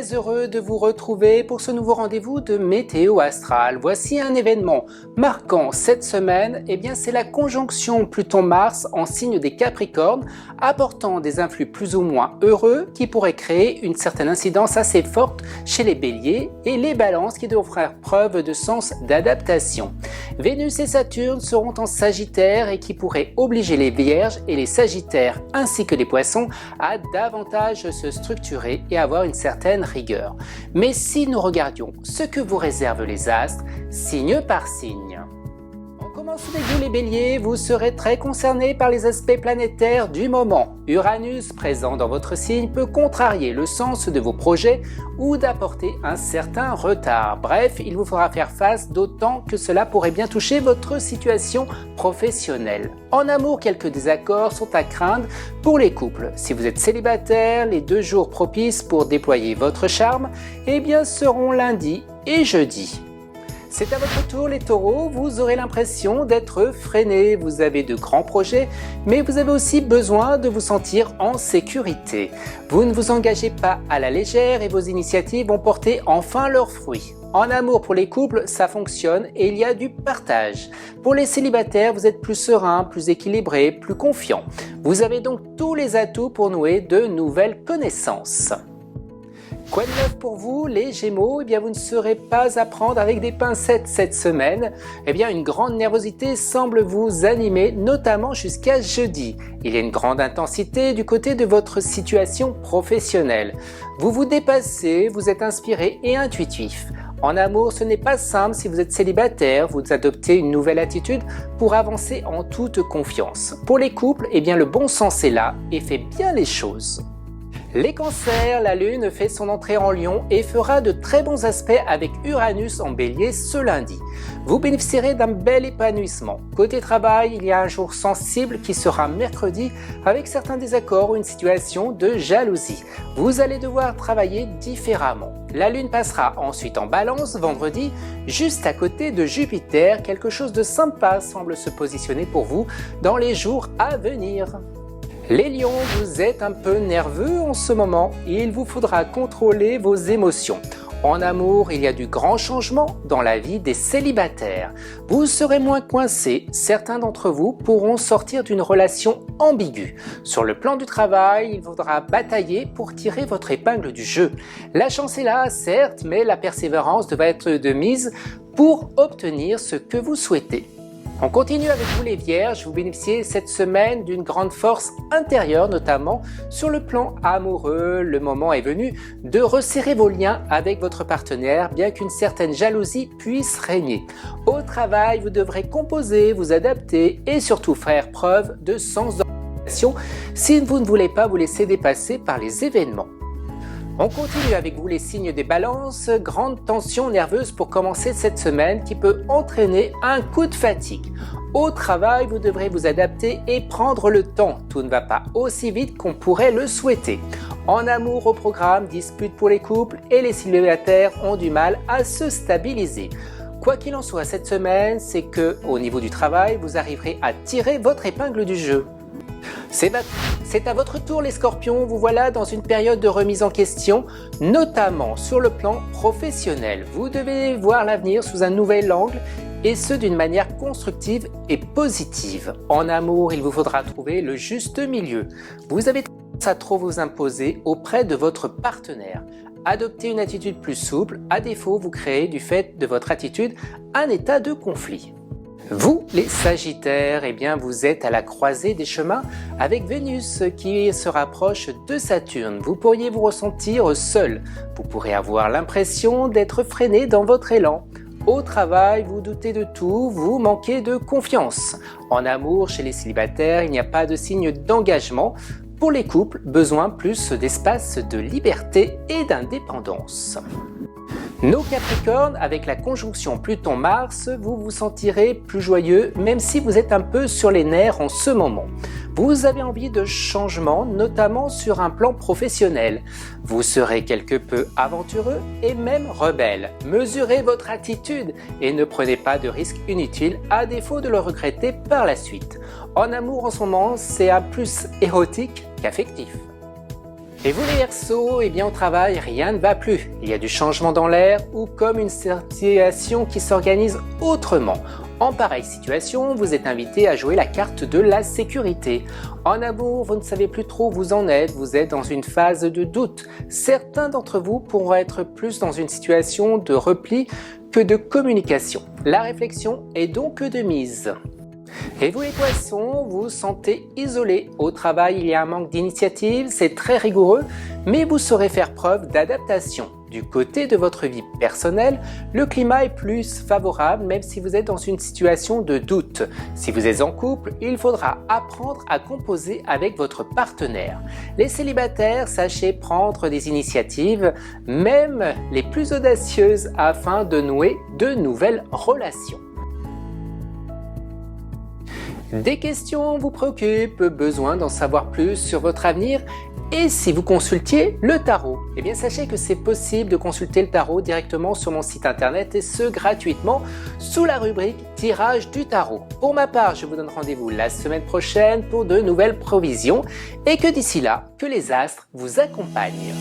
Très heureux de vous retrouver pour ce nouveau rendez-vous de Météo Astral. Voici un événement marquant cette semaine, c'est la conjonction Pluton-Mars en signe des Capricornes, apportant des influx plus ou moins heureux qui pourraient créer une certaine incidence assez forte chez les Béliers et les Balances qui devront faire preuve de sens d'adaptation. Vénus et Saturne seront en Sagittaire et qui pourraient obliger les Vierges et les Sagittaires ainsi que les Poissons à davantage se structurer et avoir une certaine rigueur. Mais si nous regardions ce que vous réservent les astres, signe par signe. On commence avec vous les Béliers, vous serez très concernés par les aspects planétaires du moment. Uranus, présent dans votre signe, peut contrarier le sens de vos projets ou d'apporter un certain retard. Bref, il vous faudra faire face, d'autant que cela pourrait bien toucher votre situation professionnelle. En amour, quelques désaccords sont à craindre pour les couples. Si vous êtes célibataire, les 2 jours propices pour déployer votre charme, seront lundi et jeudi. C'est à votre tour les taureaux, vous aurez l'impression d'être freinés, vous avez de grands projets, mais vous avez aussi besoin de vous sentir en sécurité. Vous ne vous engagez pas à la légère et vos initiatives vont porter enfin leurs fruits. En amour pour les couples, ça fonctionne et il y a du partage. Pour les célibataires, vous êtes plus serein, plus équilibré, plus confiant. Vous avez donc tous les atouts pour nouer de nouvelles connaissances. Quoi de neuf pour vous, les Gémeaux? Vous ne serez pas à prendre avec des pincettes cette semaine. Une grande nervosité semble vous animer, notamment jusqu'à jeudi. Il y a une grande intensité du côté de votre situation professionnelle. Vous vous dépassez, vous êtes inspiré et intuitif. En amour, ce n'est pas simple si vous êtes célibataire, vous adoptez une nouvelle attitude pour avancer en toute confiance. Pour les couples, le bon sens est là et fait bien les choses. Les cancers, la lune fait son entrée en Lion et fera de très bons aspects avec Uranus en bélier ce lundi. Vous bénéficierez d'un bel épanouissement. Côté travail, il y a un jour sensible qui sera mercredi avec certains désaccords ou une situation de jalousie. Vous allez devoir travailler différemment. La lune passera ensuite en balance vendredi, juste à côté de Jupiter. Quelque chose de sympa semble se positionner pour vous dans les jours à venir. Les lions, vous êtes un peu nerveux en ce moment, il vous faudra contrôler vos émotions. En amour, il y a du grand changement dans la vie des célibataires. Vous serez moins coincés, certains d'entre vous pourront sortir d'une relation ambiguë. Sur le plan du travail, il faudra batailler pour tirer votre épingle du jeu. La chance est là, certes, mais la persévérance devra être de mise pour obtenir ce que vous souhaitez. On continue avec vous les Vierges, vous bénéficiez cette semaine d'une grande force intérieure, notamment sur le plan amoureux. Le moment est venu de resserrer vos liens avec votre partenaire, bien qu'une certaine jalousie puisse régner. Au travail, vous devrez composer, vous adapter et surtout faire preuve de sens d'organisation si vous ne voulez pas vous laisser dépasser par les événements. On continue avec vous les signes des balances, grande tension nerveuse pour commencer cette semaine qui peut entraîner un coup de fatigue. Au travail, vous devrez vous adapter et prendre le temps, tout ne va pas aussi vite qu'on pourrait le souhaiter. En amour au programme, dispute pour les couples et les célibataires ont du mal à se stabiliser. Quoi qu'il en soit cette semaine, c'est que au niveau du travail, vous arriverez à tirer votre épingle du jeu. C'est à votre tour les Scorpions, vous voilà dans une période de remise en question, notamment sur le plan professionnel. Vous devez voir l'avenir sous un nouvel angle et ce d'une manière constructive et positive. En amour, il vous faudra trouver le juste milieu. Vous avez tendance à trop vous imposer auprès de votre partenaire. Adoptez une attitude plus souple, à défaut vous créez du fait de votre attitude un état de conflit. Vous, les Sagittaires, vous êtes à la croisée des chemins avec Vénus qui se rapproche de Saturne. Vous pourriez vous ressentir seul. Vous pourrez avoir l'impression d'être freiné dans votre élan. Au travail, vous doutez de tout, vous manquez de confiance. En amour, chez les célibataires, il n'y a pas de signe d'engagement. Pour les couples, besoin plus d'espace de liberté et d'indépendance. Nos Capricornes, avec la conjonction Pluton-Mars, vous vous sentirez plus joyeux même si vous êtes un peu sur les nerfs en ce moment. Vous avez envie de changement, notamment sur un plan professionnel. Vous serez quelque peu aventureux et même rebelle. Mesurez votre attitude et ne prenez pas de risques inutiles à défaut de le regretter par la suite. En amour en ce moment, c'est un plus érotique qu'affectif. Et vous les Verseaux, eh bien au travail, rien ne va plus. Il y a du changement dans l'air ou comme une situation qui s'organise autrement. En pareille situation, vous êtes invité à jouer la carte de la sécurité. En amour, vous ne savez plus trop où vous en êtes, vous êtes dans une phase de doute. Certains d'entre vous pourront être plus dans une situation de repli que de communication. La réflexion est donc de mise. Et vous les Poissons, vous vous sentez isolé. Au travail, il y a un manque d'initiative, c'est très rigoureux, mais vous saurez faire preuve d'adaptation. Du côté de votre vie personnelle, le climat est plus favorable même si vous êtes dans une situation de doute. Si vous êtes en couple, il faudra apprendre à composer avec votre partenaire. Les célibataires, sachez prendre des initiatives, même les plus audacieuses, afin de nouer de nouvelles relations. Des questions vous préoccupent, besoin d'en savoir plus sur votre avenir? Et si vous consultiez le tarot? Eh bien sachez que c'est possible de consulter le tarot directement sur mon site internet et ce gratuitement sous la rubrique tirage du tarot. Pour ma part, je vous donne rendez-vous la semaine prochaine pour de nouvelles provisions et que d'ici là, que les astres vous accompagnent.